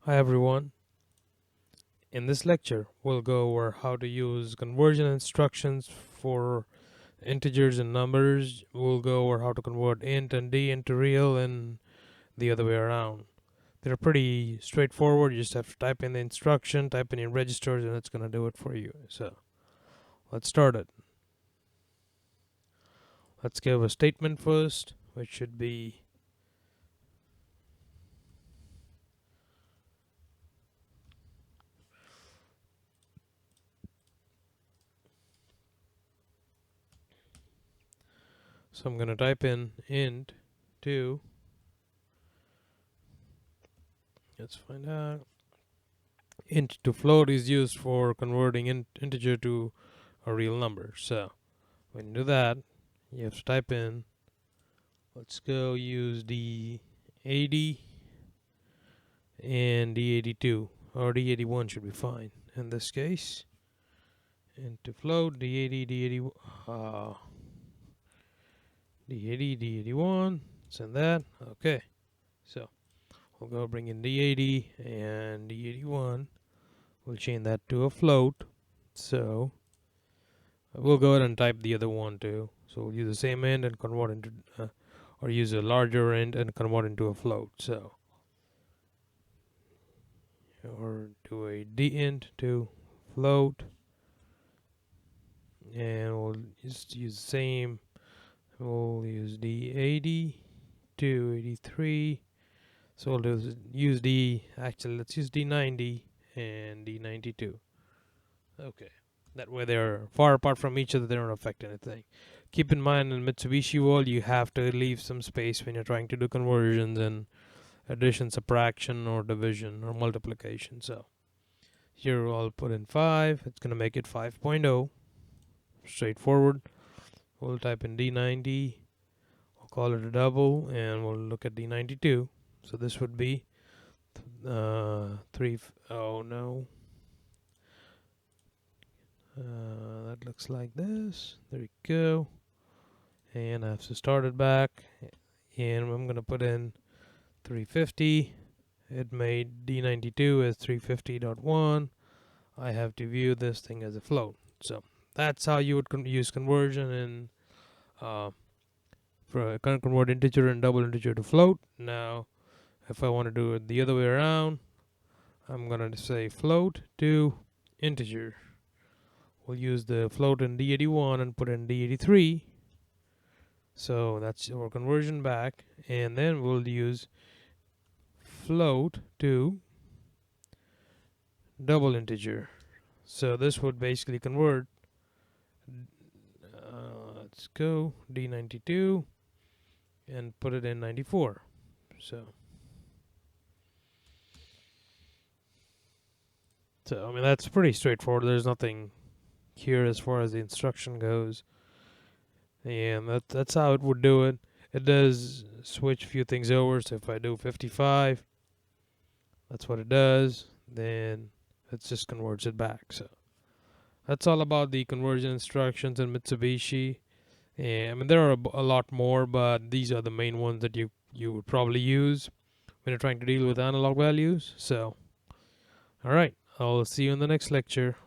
Hi everyone. In this lecture, we'll go over how to use conversion instructions for integers and numbers. We'll go over how to convert int and d into real and the other way around. They're pretty straightforward. You just have to type in the instruction, type in your registers, and it's going to do it for you. So let's start it. Let's give a statement first, which should be so I'm going to type in int 2. Let's find out. Int to float is used for converting integer to a real number. So when you do that, you have to type in, let's go use D80 and D82, or D81 should be fine in this case. Int to float, D80, D81, send that. Okay, so we'll go bring in D80 and D81. We'll change that to a float. So we'll go ahead and type the other one too. So we'll use the same int and convert into, or use a larger int and convert into a float. So, or do a dint to float, and we'll just use the same. We'll use D80 to 83. So we'll use let's use D90 and D92. Okay. That way they're far apart from each other, they don't affect anything. Keep in mind, in Mitsubishi world, you have to leave some space when you're trying to do conversions and addition, subtraction, or division, or multiplication. So here I'll put in 5. It's going to make it 5.0. Straightforward. We'll type in D90. We'll call it a double, and we'll look at D92. So this would be 3. Oh no. That looks like this. There we go. And I have to start it back. And I'm going to put in 350. It made D92 as 350.1. I have to view this thing as a float. So that's how you would use conversion and convert integer and double integer to float. Now, if I want to do it the other way around, I'm going to say float to integer. We'll use the float in D81 and put in D83. So that's our conversion back. And then we'll use float to double integer. So this would basically convert, let's go D92 and put it in 94. So I mean, that's pretty straightforward. There's nothing here as far as the instruction goes, and that's how it would do it. It does switch a few things over. So if I do 55, that's what it does. Then it just converts it back. So that's all about the conversion instructions in Mitsubishi. And I mean, there are a lot more, but these are the main ones that you would probably use when you're trying to deal with analog values. So all right, I'll see you in the next lecture.